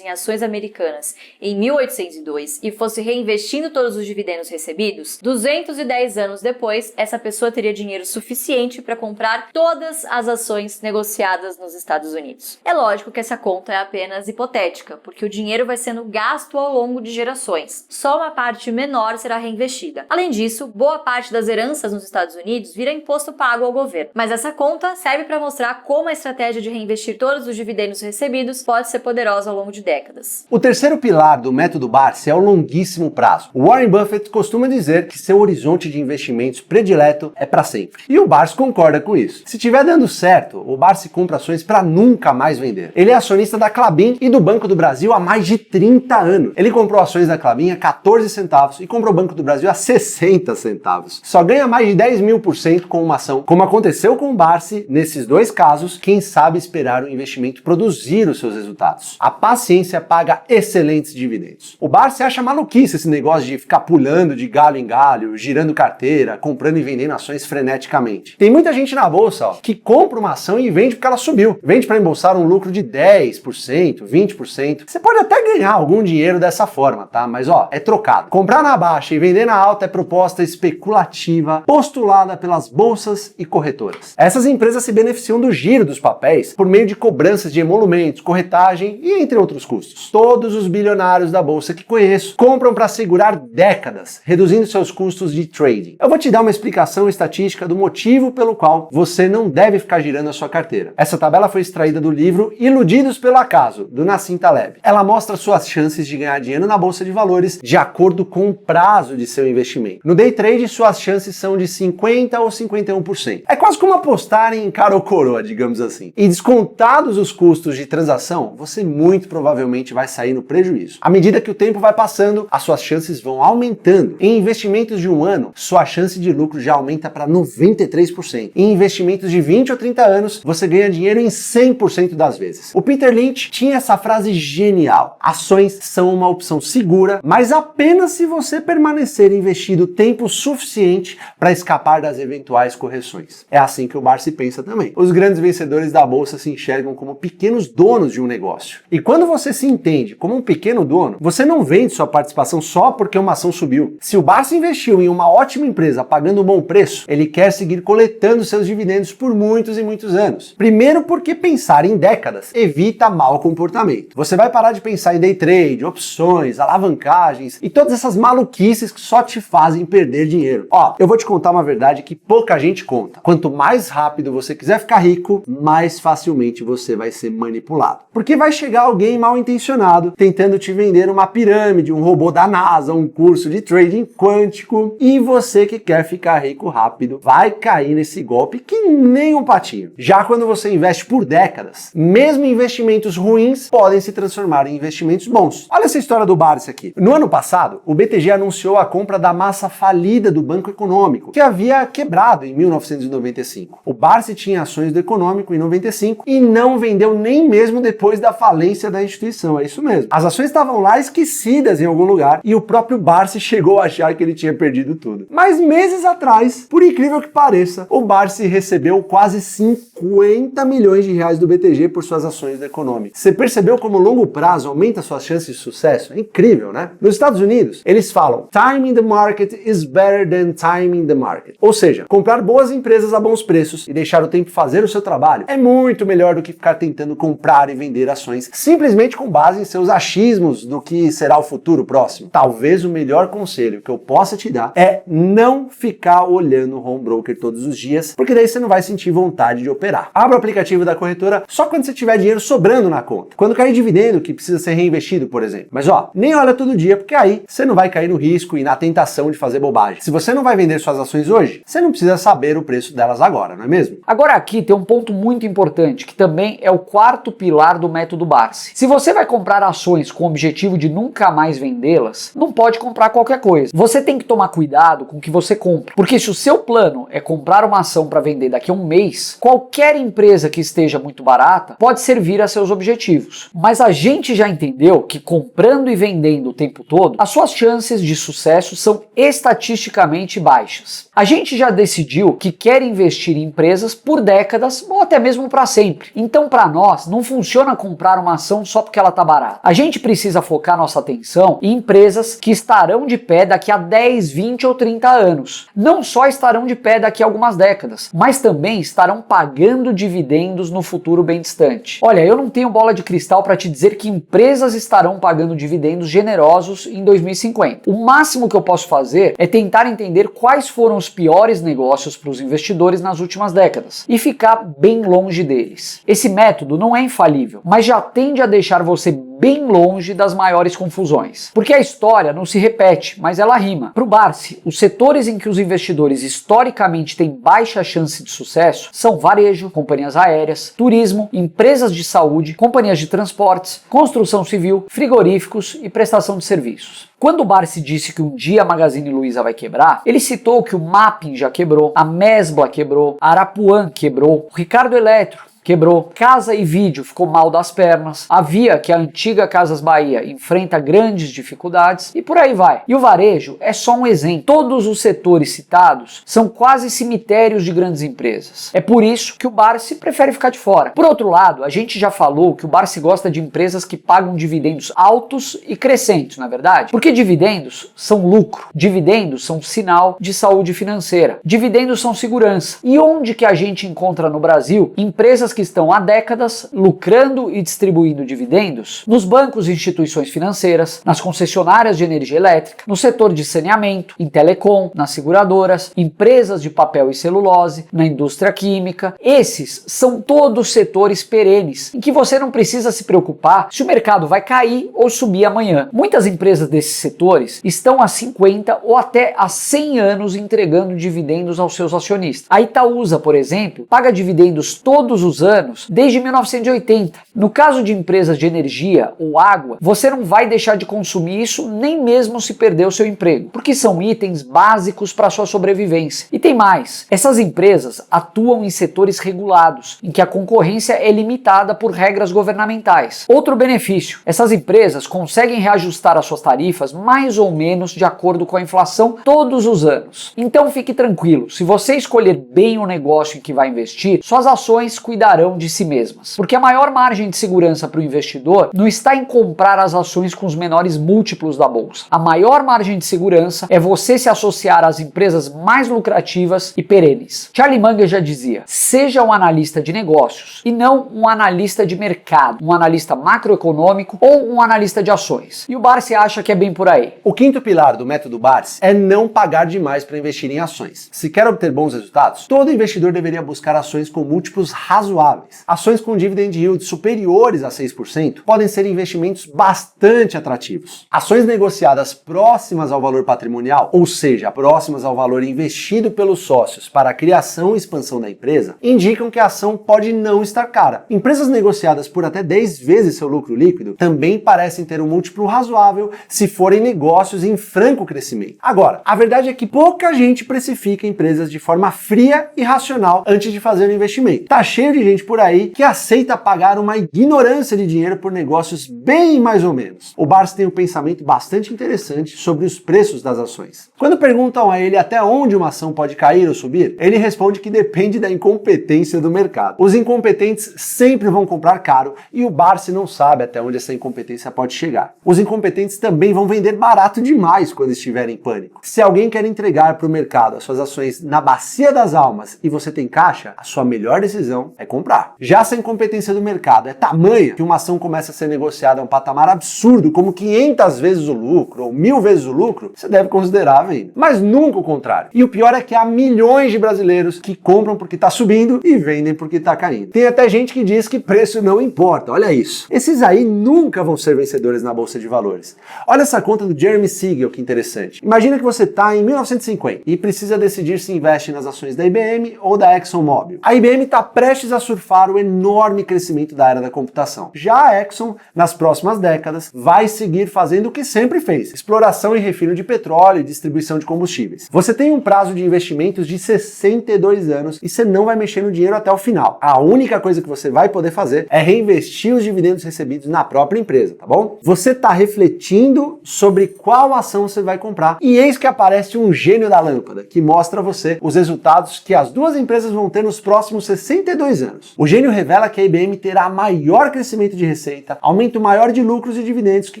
[SPEAKER 1] em ações americanas em 1802 e fosse reinvestindo todos os dividendos recebidos, 210 anos depois, essa pessoa teria dinheiro suficiente para comprar todas as ações negociadas nos Estados Unidos. É lógico que essa conta é apenas hipotética, porque o dinheiro vai sendo gasto ao longo de gerações. Só uma parte menor será reinvestida. Além disso, boa parte das heranças nos Estados Unidos vira imposto pago ao governo. Mas essa conta serve para mostrar como a estratégia de reinvestir todos os dividendos recebidos pode ser poderosa ao longo de décadas.
[SPEAKER 2] O terceiro pilar do método Barsi é o longuíssimo prazo. O Warren Buffett costuma dizer que seu horizonte de investimentos predileto é para sempre. E o Barsi concorda com isso. Se estiver dando certo, o Barsi compra ações para nunca mais vender. Ele é acionista da Klabin e do Banco do Brasil há mais de 30 anos. Ele comprou ações da Klabin a 14 centavos e comprou o Banco do Brasil a 60 centavos. Só ganha mais de 10.000% com uma ação. Como aconteceu com o Barsi, nesses dois casos, quem sabe esperar o investimento produzir os seus resultados. A paciência paga excelentes dividendos. O Barsi acha maluquice esse negócio de ficar pulando de galho em galho, girando carteira, comprando e vendendo ações freneticamente. Tem muita gente na bolsa, que compra uma ação e vende porque ela subiu. Vende para embolsar um lucro de 10%, 20%. Você pode até ganhar algum dinheiro dessa forma, tá? Mas é trocado. Comprar na baixa e vender na alta é proposta especulativa postulada pelas bolsas e corretoras. Essas empresas se beneficiam do giro dos papéis por meio de cobranças de emolumentos, corretagem e entre outros custos. Todos os bilionários da bolsa que conheço compram para segurar décadas, reduzindo seus custos de trading. Eu vou te dar uma explicação estatística do motivo pelo qual você não deve ficar girando a sua carteira. Essa tabela foi extraída do livro Iludidos pelo Acaso, do Nassim Taleb. Ela mostra suas chances de ganhar dinheiro na bolsa de valores de acordo com o prazo de seu investimento. No day trade, suas chances são de 50% ou 51%. É quase como apostar em cara ou coroa, digamos assim. E descontados os custos de transação, você muito provavelmente vai sair no prejuízo. À medida que o tempo vai passando, as suas chances vão aumentando. Em investimentos de um ano, sua chance de lucro já aumenta para 93%. Em investimentos de 20 ou 30 anos, você ganha dinheiro em 100% das vezes. O Peter Lynch tinha essa frase genial: ações são uma opção segura, mas apenas se você permanecer investido tempo suficiente para escapar das eventuais correções. É assim que o Barsi pensa também. Os grandes vencedores da bolsa se enxergam como pequenos donos de um negócio. E quando você se entende como um pequeno dono, você não vende sua participação só porque uma ação subiu. Se o Barsi investiu em uma ótima empresa pagando um bom preço, ele quer seguir coletando seus dividendos por muitos e muitos anos. Primeiro porque pensar em décadas evita mau comportamento. Você vai parar de pensar em day trade, opções, alavancagens e todas essas maluquices que só te fazem perder dinheiro. Eu vou te contar uma verdade que pouca gente conta. Quanto mais rápido você quiser ficar rico, mais facilmente você vai ser manipulado. Porque vai chegar alguém mal intencionado tentando te vender uma pirâmide, um robô da NASA, um curso de trading quântico, e você que quer ficar rico rápido vai cair nesse golpe que nem um patinho. Já quando você investe por décadas, mesmo investimentos ruins podem se transformar em investimentos bons. Olha essa história do Barsi aqui. No ano passado, o BTG anunciou anunciou a compra da massa falida do Banco Econômico, que havia quebrado em 1995. O Barsi tinha ações do Econômico em 95 e não vendeu nem mesmo depois da falência da instituição, é isso mesmo. As ações estavam lá esquecidas em algum lugar e o próprio Barsi chegou a achar que ele tinha perdido tudo. Mas meses atrás, por incrível que pareça, o Barsi recebeu quase 50 milhões de reais do BTG por suas ações do Econômico. Você percebeu como o longo prazo aumenta suas chances de sucesso? É incrível, né? Nos Estados Unidos, eles falam "Time in the market is better than time in the market". Ou seja, comprar boas empresas a bons preços e deixar o tempo fazer o seu trabalho é muito melhor do que ficar tentando comprar e vender ações simplesmente com base em seus achismos do que será o futuro próximo. Talvez o melhor conselho que eu possa te dar é não ficar olhando o home broker todos os dias, porque daí você não vai sentir vontade de operar. Abra o aplicativo da corretora só quando você tiver dinheiro sobrando na conta. Quando cair dividendo que precisa ser reinvestido, por exemplo. Mas nem olha todo dia, porque aí você não vai cair no risco e na tentação de fazer bobagem. Se você não vai vender suas ações hoje, você não precisa saber o preço delas agora, não é mesmo?
[SPEAKER 4] Agora aqui tem um ponto muito importante, que também é o quarto pilar do método Barsi. Se você vai comprar ações com o objetivo de nunca mais vendê-las, não pode comprar qualquer coisa. Você tem que tomar cuidado com o que você compra, porque se o seu plano é comprar uma ação para vender daqui a um mês, qualquer empresa que esteja muito barata pode servir a seus objetivos. Mas a gente já entendeu que comprando e vendendo o tempo todo, as suas chances de sucesso são estatisticamente baixas. A gente já decidiu que quer investir em empresas por décadas ou até mesmo para sempre. Então, para nós, não funciona comprar uma ação só porque ela está barata. A gente precisa focar nossa atenção em empresas que estarão de pé daqui a 10, 20 ou 30 anos. Não só estarão de pé daqui a algumas décadas, mas também estarão pagando dividendos no futuro bem distante. Olha, eu não tenho bola de cristal para te dizer que empresas estarão pagando dividendos generosos em 2050. O máximo que eu posso fazer é tentar entender quais foram os piores negócios para os investidores nas últimas décadas e ficar bem longe deles. Esse método não é infalível, mas já tende a deixar você bem longe das maiores confusões. Porque a história não se repete, mas ela rima. Para o Barsi, os setores em que os investidores historicamente têm baixa chance de sucesso são varejo, companhias aéreas, turismo, empresas de saúde, companhias de transportes, construção civil, frigoríficos e prestação de serviços. Quando o Barsi disse que um dia a Magazine Luiza vai quebrar, ele citou que o Mapping já quebrou, a Mesbla quebrou, a Arapuã quebrou, o Ricardo Eletro quebrou, Casa e Vídeo ficou mal das pernas, a Via, que é a antiga Casas Bahia, enfrenta grandes dificuldades e por aí vai. E o varejo é só um exemplo. Todos os setores citados são quase cemitérios de grandes empresas. É por isso que o Barsi prefere ficar de fora. Por outro lado, a gente já falou que o Barsi gosta de empresas que pagam dividendos altos e crescentes, não é verdade? Porque dividendos são lucro, dividendos são sinal de saúde financeira, dividendos são segurança. E onde que a gente encontra no Brasil empresas que estão há décadas lucrando e distribuindo dividendos? Nos bancos e instituições financeiras, nas concessionárias de energia elétrica, no setor de saneamento, em telecom, nas seguradoras, empresas de papel e celulose, na indústria química. Esses são todos setores perenes, em que você não precisa se preocupar se o mercado vai cair ou subir amanhã. Muitas empresas desses setores estão há 50 ou até há 100 anos entregando dividendos aos seus acionistas. A Itaúsa, por exemplo, paga dividendos todos os anos desde 1980. No caso de empresas de energia ou água, você não vai deixar de consumir isso nem mesmo se perder o seu emprego, porque são itens básicos para a sua sobrevivência. E tem mais, essas empresas atuam em setores regulados, em que a concorrência é limitada por regras governamentais. Outro benefício, essas empresas conseguem reajustar as suas tarifas mais ou menos de acordo com a inflação todos os anos. Então fique tranquilo, se você escolher bem o negócio em que vai investir, suas ações cuidarão de si mesmas. Porque a maior margem de segurança para o investidor não está em comprar as ações com os menores múltiplos da bolsa. A maior margem de segurança é você se associar às empresas mais lucrativas e perenes. Charlie Munger já dizia: seja um analista de negócios e não um analista de mercado, um analista macroeconômico ou um analista de ações. E o Barsi acha que é bem por aí.
[SPEAKER 2] O quinto pilar do método Barsi é não pagar demais para investir em ações. Se quer obter bons resultados, todo investidor deveria buscar ações com múltiplos razoáveis razoáveis. Ações com dividend yield superiores a 6% podem ser investimentos bastante atrativos. Ações negociadas próximas ao valor patrimonial, ou seja, próximas ao valor investido pelos sócios para a criação e expansão da empresa, indicam que a ação pode não estar cara. Empresas negociadas por até 10 vezes seu lucro líquido também parecem ter um múltiplo razoável se forem negócios em franco crescimento. Agora, a verdade é que pouca gente precifica empresas de forma fria e racional antes de fazer um investimento. Tá cheio de gente por aí que aceita pagar uma ignorância de dinheiro por negócios bem mais ou menos. O Barsi tem um pensamento bastante interessante sobre os preços das ações. Quando perguntam a ele até onde uma ação pode cair ou subir, ele responde que depende da incompetência do mercado. Os incompetentes sempre vão comprar caro e o Barsi não sabe até onde essa incompetência pode chegar. Os incompetentes também vão vender barato demais quando estiverem em pânico. Se alguém quer entregar para o mercado as suas ações na bacia das almas e você tem caixa, a sua melhor decisão é comprar. Já se a incompetência do mercado é tamanha que uma ação começa a ser negociada a um patamar absurdo, como 500 vezes o lucro ou 1000 vezes o lucro, você deve considerar a venda. Mas nunca o contrário. E o pior é que há milhões de brasileiros que compram porque está subindo e vendem porque está caindo. Tem até gente que diz que preço não importa, olha isso. Esses aí nunca vão ser vencedores na bolsa de valores. Olha essa conta do Jeremy Siegel, que interessante. Imagina que você está em 1950 e precisa decidir se investe nas ações da IBM ou da ExxonMobil. A IBM está prestes a surfar o enorme crescimento da era da computação. Já a Exxon, nas próximas décadas, vai seguir fazendo o que sempre fez: exploração e refino de petróleo e distribuição de combustíveis. Você tem um prazo de investimentos de 62 anos e você não vai mexer no dinheiro até o final. A única coisa que você vai poder fazer é reinvestir os dividendos recebidos na própria empresa, tá bom? Você está refletindo sobre qual ação você vai comprar e eis que aparece um gênio da lâmpada que mostra a você os resultados que as duas empresas vão ter nos próximos 62 anos. O gênio revela que a IBM terá maior crescimento de receita, aumento maior de lucros e dividendos que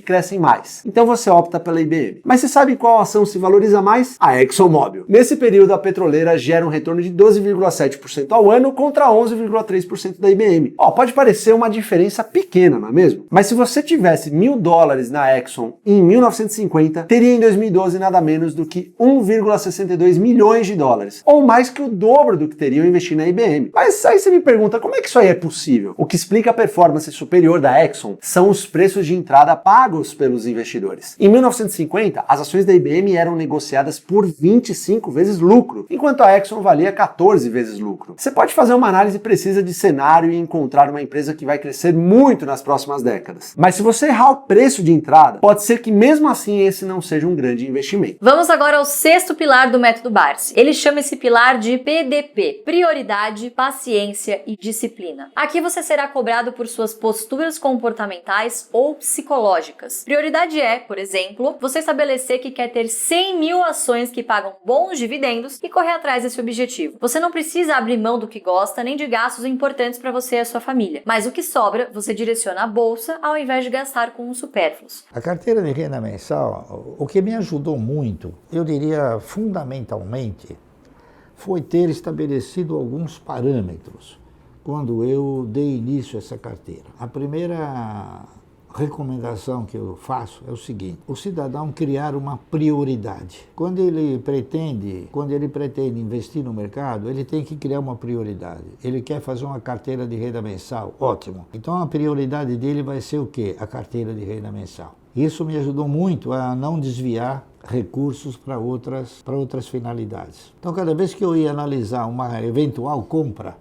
[SPEAKER 2] crescem mais. Então você opta pela IBM. Mas você sabe qual ação se valoriza mais? A ExxonMobil. Nesse período, a petroleira gera um retorno de 12,7% ao ano contra 11,3% da IBM. Pode parecer uma diferença pequena, não é mesmo? Mas se você tivesse $1.000 na Exxon em 1950, teria em 2012 nada menos do que 1,62 milhões de dólares, ou mais que o dobro do que teriam investido na IBM. Mas aí você me pergunta, como é que isso aí é possível? O que explica a performance superior da Exxon são os preços de entrada pagos pelos investidores. Em 1950, as ações da IBM eram negociadas por 25 vezes lucro, enquanto a Exxon valia 14 vezes lucro. Você pode fazer uma análise precisa de cenário e encontrar uma empresa que vai crescer muito nas próximas décadas. Mas se você errar o preço de entrada, pode ser que mesmo assim esse não seja um grande investimento.
[SPEAKER 1] Vamos agora ao sexto pilar do método Barsi. Ele chama esse pilar de PDP: prioridade, paciência e disciplina. Aqui você será cobrado por suas posturas comportamentais ou psicológicas. Prioridade é, por exemplo, você estabelecer que quer ter 100 mil ações que pagam bons dividendos e correr atrás desse objetivo. Você não precisa abrir mão do que gosta nem de gastos importantes para você e a sua família, mas o que sobra você direciona à bolsa ao invés de gastar com os supérfluos.
[SPEAKER 3] A carteira de renda mensal, o que me ajudou muito, eu diria fundamentalmente, foi ter estabelecido alguns parâmetros quando eu dei início a essa carteira. A primeira recomendação que eu faço é o seguinte: o cidadão criar uma prioridade. Quando ele pretende investir no mercado, ele tem que criar uma prioridade. Ele quer fazer uma carteira de renda mensal, ótimo. Então a prioridade dele vai ser o quê? A carteira de renda mensal. Isso me ajudou muito a não desviar recursos para outras finalidades. Então, cada vez que eu ia analisar uma eventual compra,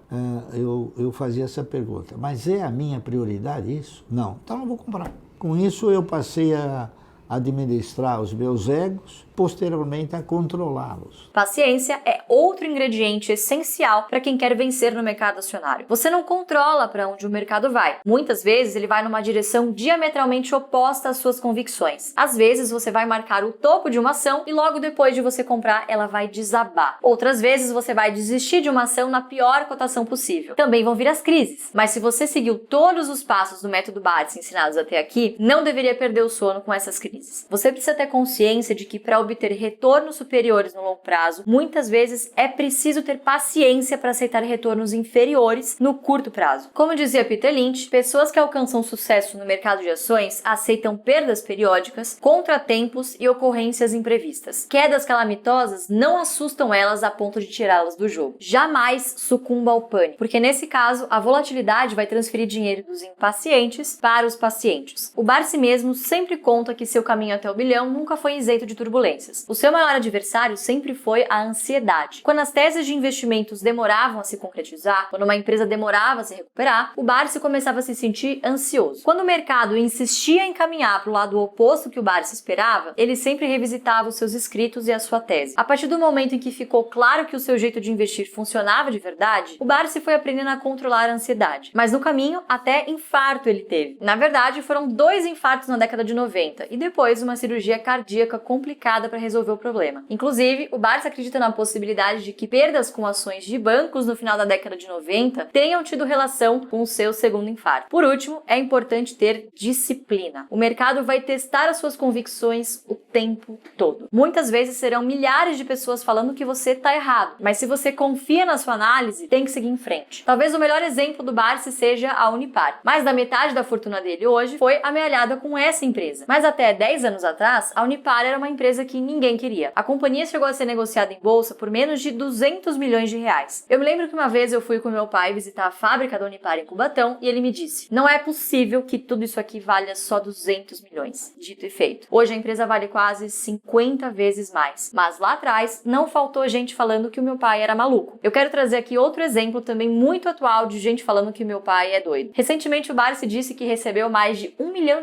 [SPEAKER 3] eu fazia essa pergunta: mas é a minha prioridade isso? Não, então não vou comprar. Com isso, eu passei a administrar os meus egos, posteriormente a controlá-los.
[SPEAKER 1] Paciência é outro ingrediente essencial para quem quer vencer no mercado acionário. Você não controla para onde o mercado vai. Muitas vezes ele vai numa direção diametralmente oposta às suas convicções. Às vezes você vai marcar o topo de uma ação e logo depois de você comprar ela vai desabar. Outras vezes você vai desistir de uma ação na pior cotação possível. Também vão vir as crises. Mas se você seguiu todos os passos do método Barsi ensinados até aqui, não deveria perder o sono com essas crises. crises. Você precisa ter consciência de que para obter retornos superiores no longo prazo, muitas vezes é preciso ter paciência para aceitar retornos inferiores no curto prazo. Como dizia Peter Lynch, pessoas que alcançam sucesso no mercado de ações aceitam perdas periódicas, contratempos e ocorrências imprevistas. Quedas calamitosas não assustam elas a ponto de tirá-las do jogo. Jamais sucumba ao pânico, porque nesse caso a volatilidade vai transferir dinheiro dos impacientes para os pacientes. O Barsi mesmo sempre conta que seu caminho até o bilhão nunca foi isento de turbulências. O seu maior adversário sempre foi a ansiedade. Quando as teses de investimentos demoravam a se concretizar, quando uma empresa demorava a se recuperar, o Barsi começava a se sentir ansioso. Quando o mercado insistia em caminhar para o lado oposto que o Barsi esperava, ele sempre revisitava os seus escritos e a sua tese. A partir do momento em que ficou claro que o seu jeito de investir funcionava de verdade, o Barsi foi aprendendo a controlar a ansiedade. Mas no caminho, até infarto ele teve. Na verdade, foram 2 infartos na década de 90 e depois uma cirurgia cardíaca complicada para resolver o problema. Inclusive, o Barsi acredita na possibilidade de que perdas com ações de bancos no final da década de 90 tenham tido relação com o seu segundo infarto. Por último, é importante ter disciplina. O mercado vai testar as suas convicções o tempo todo. Muitas vezes serão milhares de pessoas falando que você está errado, mas se você confia na sua análise, tem que seguir em frente. Talvez o melhor exemplo do Barsi seja a Unipar. Mais da metade da fortuna dele hoje foi amealhada com essa empresa. Mas até 10 anos atrás, a Unipar era uma empresa que ninguém queria. A companhia chegou a ser negociada em bolsa por menos de 200 milhões de reais. Eu me lembro que uma vez eu fui com meu pai visitar a fábrica da Unipar em Cubatão e ele me disse: não é possível que tudo isso aqui valha só 200 milhões. Dito e feito. Hoje a empresa vale quase 50 vezes mais. Mas lá atrás não faltou gente falando que o meu pai era maluco. Eu quero trazer aqui outro exemplo também muito atual de gente falando que o meu pai é doido. Recentemente o Barsi disse que recebeu mais de R$1 milhão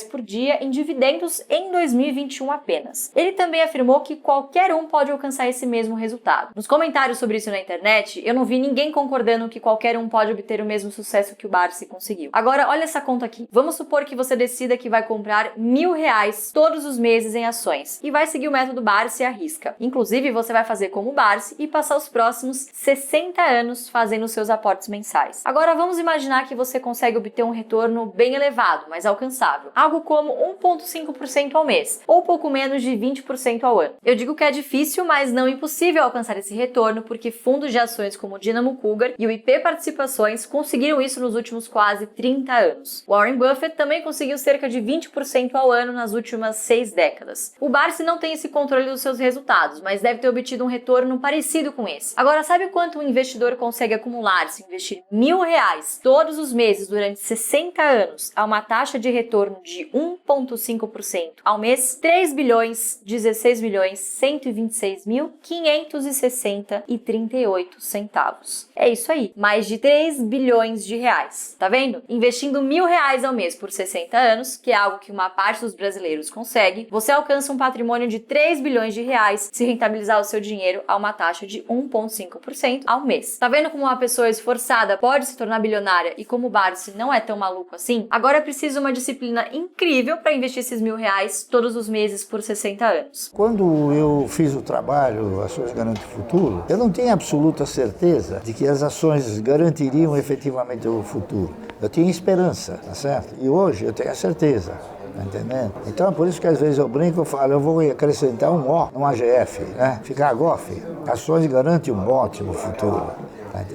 [SPEAKER 1] por dia em dividendos em 2021 apenas. Ele também afirmou que qualquer um pode alcançar esse mesmo resultado. Nos comentários sobre isso na internet, eu não vi ninguém concordando que qualquer um pode obter o mesmo sucesso que o Barsi conseguiu. Agora, olha essa conta aqui. Vamos supor que você decida que vai comprar R$1.000 todos os meses em ações e vai seguir o método Barsi à risca. Inclusive, você vai fazer como o Barsi e passar os próximos 60 anos fazendo seus aportes mensais. Agora, vamos imaginar que você consegue obter um retorno bem elevado, mas alcançável. Algo como 1,5% ao mês, ou pouco menos de 20% ao ano. Eu digo que é difícil, mas não impossível alcançar esse retorno, porque fundos de ações como o Dinamo Cougar e o IP Participações conseguiram isso nos últimos quase 30 anos. Warren Buffett também conseguiu cerca de 20% ao ano nas últimas 6 décadas. O Barsi não tem esse controle dos seus resultados, mas deve ter obtido um retorno parecido com esse. Agora, sabe quanto um investidor consegue acumular se investir R$1.000 todos os meses durante 60 anos a uma taxa de retorno de 1,5% ao mês? 3.126.126.560,38 centavos. É isso aí, mais de 3 bilhões de reais. Tá vendo? Investindo R$1.000 ao mês por 60 anos, que é algo que uma parte dos brasileiros consegue, você alcança um patrimônio de 3 bilhões de reais se rentabilizar o seu dinheiro a uma taxa de 1,5% ao mês. Tá vendo como uma pessoa esforçada pode se tornar bilionária e como o Barsi não é tão maluco assim? Agora é preciso uma disciplina incrível para investir esses R$1.000 todos os meses por 60 anos.
[SPEAKER 3] Quando eu fiz o trabalho Ações Garantem o Futuro, eu não tinha absoluta certeza de que as ações garantiriam efetivamente o futuro. Eu tinha esperança, tá certo? E hoje eu tenho a certeza. Tá entendendo? Então é por isso que às vezes eu brinco e falo, eu vou acrescentar um O no AGF, né? Fica AGOF. Ações garantem um ótimo futuro.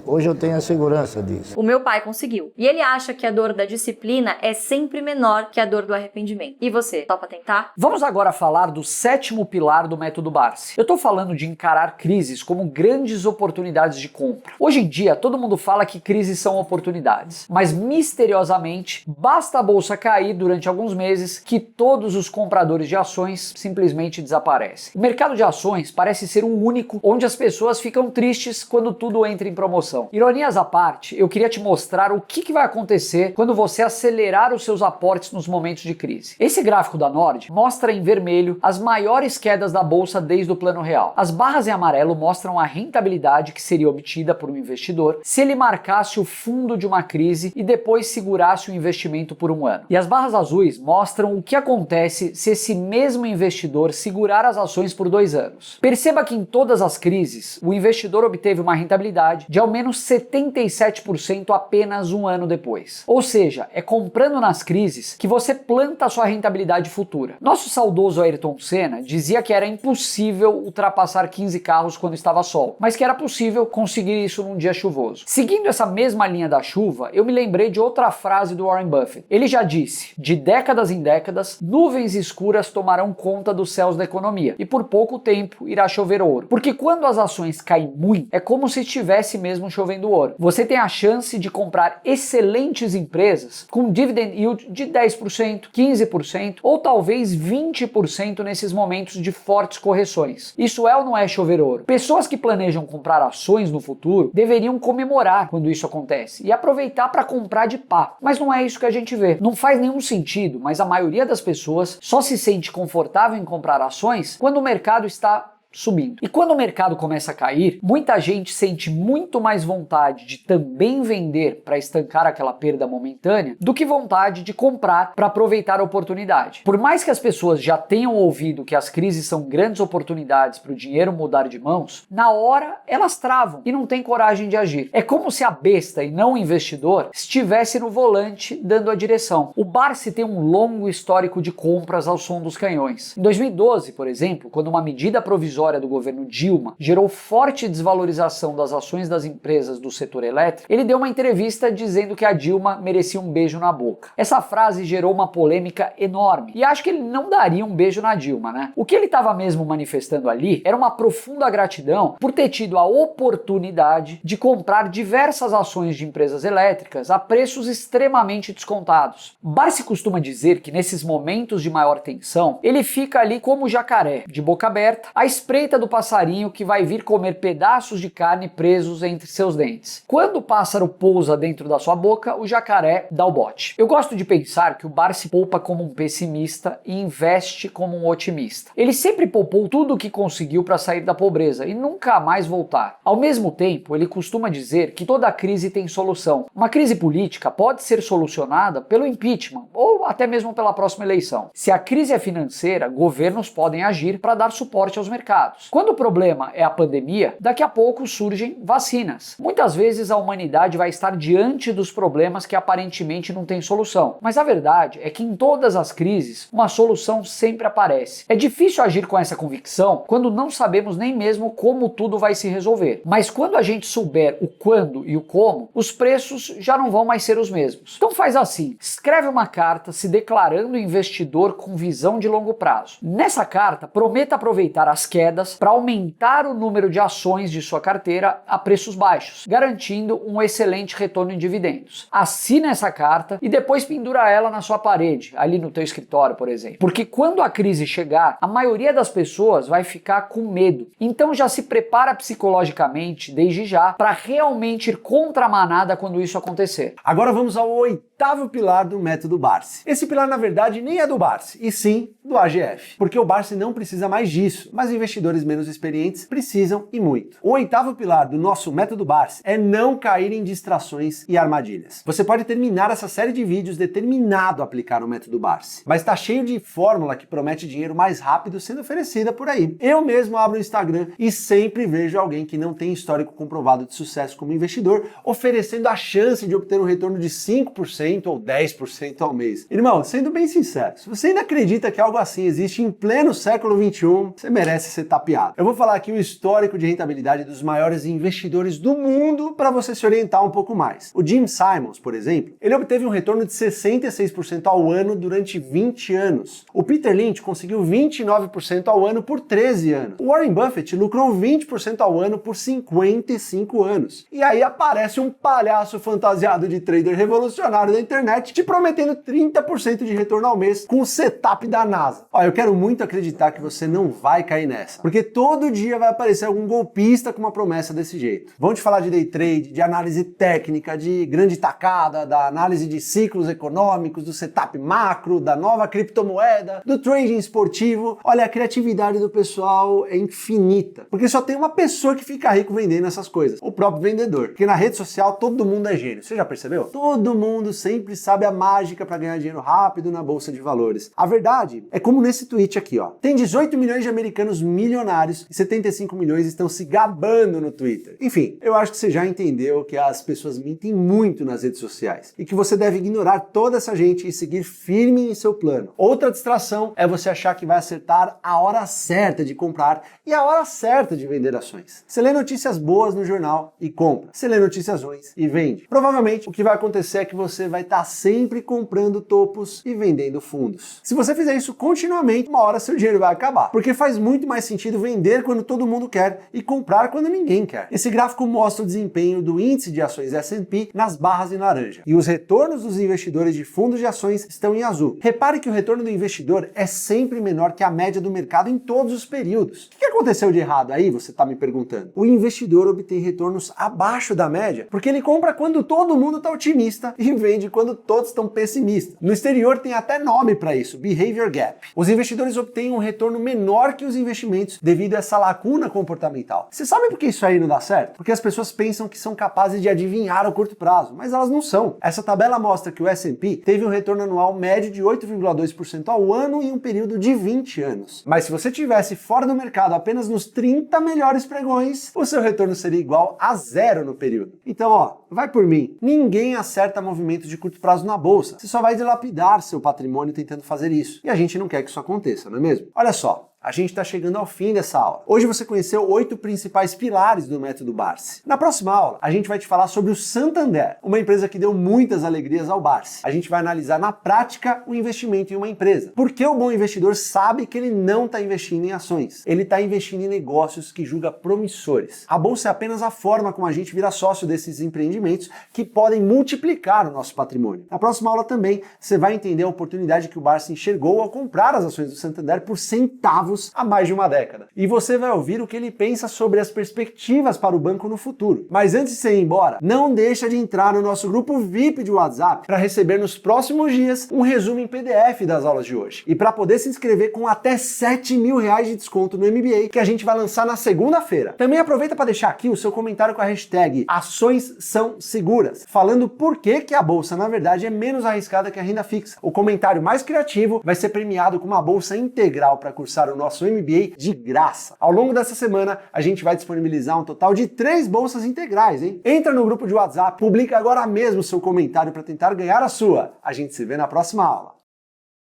[SPEAKER 3] Hoje eu tenho a segurança disso.
[SPEAKER 1] O meu pai conseguiu. E ele acha que a dor da disciplina é sempre menor que a dor do arrependimento. E você, topa tentar?
[SPEAKER 4] Vamos agora falar do 7º pilar do método Barsi. Eu estou falando de encarar crises como grandes oportunidades de compra. Hoje em dia, todo mundo fala que crises são oportunidades, mas misteriosamente, basta a bolsa cair durante alguns meses que todos os compradores de ações simplesmente desaparecem. O mercado de ações parece ser um único onde as pessoas ficam tristes quando tudo entra em promoção. Ironias à parte, eu queria te mostrar o que vai acontecer quando você acelerar os seus aportes nos momentos de crise. Esse gráfico da Nord mostra em vermelho as maiores quedas da bolsa desde o plano real. As barras em amarelo mostram a rentabilidade que seria obtida por um investidor se ele marcasse o fundo de uma crise e depois segurasse o investimento por um ano. E as barras azuis mostram o que acontece se esse mesmo investidor segurar as ações por 2 anos. Perceba que em todas as crises, o investidor obteve uma rentabilidade de ao menos 77% apenas um ano depois. Ou seja, é comprando nas crises que você planta a sua rentabilidade futura. Nosso saudoso Ayrton Senna dizia que era impossível ultrapassar 15 carros quando estava sol, mas que era possível conseguir isso num dia chuvoso. Seguindo essa mesma linha da chuva, eu me lembrei de outra frase do Warren Buffett. Ele já disse: de décadas em décadas, nuvens escuras tomarão conta dos céus da economia e por pouco tempo irá chover ouro. Porque quando as ações caem muito, é como se estivesse mesmo chovendo ouro. Você tem a chance de comprar excelentes empresas com dividend yield de 10%, 15% ou talvez 20% nesses momentos de fortes correções. Isso é ou não é chover ouro? Pessoas que planejam comprar ações no futuro deveriam comemorar quando isso acontece e aproveitar para comprar de pá. Mas não é isso que a gente vê. Não faz nenhum sentido, mas a maioria das pessoas só se sente confortável em comprar ações quando o mercado está subindo. E quando o mercado começa a cair, muita gente sente muito mais vontade de também vender para estancar aquela perda momentânea do que vontade de comprar para aproveitar a oportunidade. Por mais que as pessoas já tenham ouvido que as crises são grandes oportunidades para o dinheiro mudar de mãos, na hora elas travam e não têm coragem de agir. É como se a besta e não o investidor estivesse no volante dando a direção. O Barsi tem um longo histórico de compras ao som dos canhões. Em 2012, por exemplo, quando uma medida provisória do governo Dilma gerou forte desvalorização das ações das empresas do setor elétrico, ele deu uma entrevista dizendo que a Dilma merecia um beijo na boca. Essa frase gerou uma polêmica enorme e acho que ele não daria um beijo na Dilma, né? O que ele estava mesmo manifestando ali era uma profunda gratidão por ter tido a oportunidade de comprar diversas ações de empresas elétricas a preços extremamente descontados. Barsi costuma dizer que nesses momentos de maior tensão, ele fica ali como o jacaré, de boca aberta, à espreita do passarinho que vai vir comer pedaços de carne presos entre seus dentes. Quando o pássaro pousa dentro da sua boca, o jacaré dá o bote. Eu gosto de pensar que o Barsi poupa como um pessimista e investe como um otimista. Ele sempre poupou tudo o que conseguiu para sair da pobreza e nunca mais voltar. Ao mesmo tempo, ele costuma dizer que toda crise tem solução. Uma crise política pode ser solucionada pelo impeachment ou até mesmo pela próxima eleição. Se a crise é financeira, governos podem agir para dar suporte aos mercados. Quando o problema é a pandemia, daqui a pouco surgem vacinas. Muitas vezes a humanidade vai estar diante dos problemas que aparentemente não tem solução. Mas a verdade é que em todas as crises, uma solução sempre aparece. É difícil agir com essa convicção quando não sabemos nem mesmo como tudo vai se resolver. Mas quando a gente souber o quando e o como, os preços já não vão mais ser os mesmos. Então faz assim, escreve uma carta se declarando investidor com visão de longo prazo. Nessa carta, prometa aproveitar as quedas para aumentar o número de ações de sua carteira a preços baixos, garantindo um excelente retorno em dividendos. Assina essa carta e depois pendura ela na sua parede, ali no teu escritório, por exemplo. Porque quando a crise chegar, a maioria das pessoas vai ficar com medo. Então já se prepara psicologicamente, desde já, para realmente ir contra a manada quando isso acontecer.
[SPEAKER 2] Agora vamos ao oitavo pilar do método Barsi. Esse pilar, na verdade, nem é do Barsi, e sim do AGF. Porque o Barsi não precisa mais disso, mas investidores menos experientes precisam e muito. O oitavo pilar do nosso método Barsi é não cair em distrações e armadilhas. Você pode terminar essa série de vídeos determinado a aplicar o método Barsi, mas tá cheio de fórmula que promete dinheiro mais rápido sendo oferecida por aí. Eu mesmo abro o Instagram e sempre vejo alguém que não tem histórico comprovado de sucesso como investidor oferecendo a chance de obter um retorno de 5% ou 10% ao mês. Irmão, sendo bem sincero, se você ainda acredita que algo assim existe em pleno século XXI, você merece ser tapeado. Eu vou falar aqui o histórico de rentabilidade dos maiores investidores do mundo para você se orientar um pouco mais. O Jim Simons, por exemplo, ele obteve um retorno de 66% ao ano durante 20 anos. O Peter Lynch conseguiu 29% ao ano por 13 anos. O Warren Buffett lucrou 20% ao ano por 55 anos. E aí aparece um palhaço fantasiado de trader revolucionário da internet te prometendo 30% de retorno ao mês com o setup da NASA. Olha, eu quero muito acreditar que você não vai cair nessa, porque todo dia vai aparecer algum golpista com uma promessa desse jeito. Vão te falar de day trade, de análise técnica, de grande tacada, da análise de ciclos econômicos, do setup macro, da nova criptomoeda, do trading esportivo. Olha, a criatividade do pessoal é infinita, porque só tem uma pessoa que fica rico vendendo essas coisas, o próprio vendedor. Porque na rede social todo mundo é gênio. Você já percebeu? Todo mundo sempre sabe a mágica para ganhar dinheiro rápido na bolsa de valores. A verdade é como nesse tweet aqui, ó. Tem 18 milhões de americanos milionários e 75 milhões estão se gabando no Twitter. Enfim, eu acho que você já entendeu que as pessoas mentem muito nas redes sociais e que você deve ignorar toda essa gente e seguir firme em seu plano. Outra distração é você achar que vai acertar a hora certa de comprar e a hora certa de vender ações. Você lê notícias boas no jornal e compra. Você lê notícias ruins e vende. Provavelmente o que vai acontecer é que você vai estar sempre comprando topos e vendendo fundos. Se você fizer isso continuamente, uma hora seu dinheiro vai acabar. Porque faz muito mais sentido vender quando todo mundo quer e comprar quando ninguém quer. Esse gráfico mostra o desempenho do índice de ações S&P nas barras em laranja. E os retornos dos investidores de fundos de ações estão em azul. Repare que o retorno do investidor é sempre menor que a média do mercado em todos os períodos. O que aconteceu de errado aí, você está me perguntando? O investidor obtém retornos abaixo da média porque ele compra quando todo mundo está otimista e vende quando todos estão pessimistas. No exterior tem até nome para isso, Behavior Gap. Os investidores obtêm um retorno menor que os investimentos devido a essa lacuna comportamental. Você sabe por que isso aí não dá certo? Porque as pessoas pensam que são capazes de adivinhar a curto prazo, mas elas não são. Essa tabela mostra que o S&P teve um retorno anual médio de 8,2% ao ano em um período de 20 anos. Mas se você tivesse fora do mercado apenas nos 30 melhores pregões, o seu retorno seria igual a zero no período. Então, ó, vai por mim. Ninguém acerta movimentos de curto prazo na bolsa. Você só vai dilapidar seu patrimônio tentando fazer isso. E a gente não quer que isso aconteça, não é mesmo? Olha só. A gente está chegando ao fim dessa aula. Hoje você conheceu 8 principais pilares do método Barsi. Na próxima aula, a gente vai te falar sobre o Santander, uma empresa que deu muitas alegrias ao Barsi. A gente vai analisar na prática o investimento em uma empresa. Porque o bom investidor sabe que ele não está investindo em ações. Ele está investindo em negócios que julga promissores. A bolsa é apenas a forma como a gente vira sócio desses empreendimentos que podem multiplicar o nosso patrimônio. Na próxima aula também, você vai entender a oportunidade que o Barsi enxergou ao comprar as ações do Santander por centavos há mais de uma década. E você vai ouvir o que ele pensa sobre as perspectivas para o banco no futuro. Mas antes de você ir embora, não deixa de entrar no nosso grupo VIP de WhatsApp para receber nos próximos dias um resumo em PDF das aulas de hoje. E para poder se inscrever com até R$7.000 de desconto no MBA que a gente vai lançar na segunda-feira. Também aproveita para deixar aqui o seu comentário com a hashtag Ações São Seguras, falando por que a bolsa, na verdade, é menos arriscada que a renda fixa. O comentário mais criativo vai ser premiado com uma bolsa integral para cursar o nosso MBA de graça. Ao longo dessa semana, a gente vai disponibilizar um total de 3 bolsas integrais, hein? Entra no grupo de WhatsApp, publica agora mesmo seu comentário para tentar ganhar a sua. A gente se vê na próxima aula.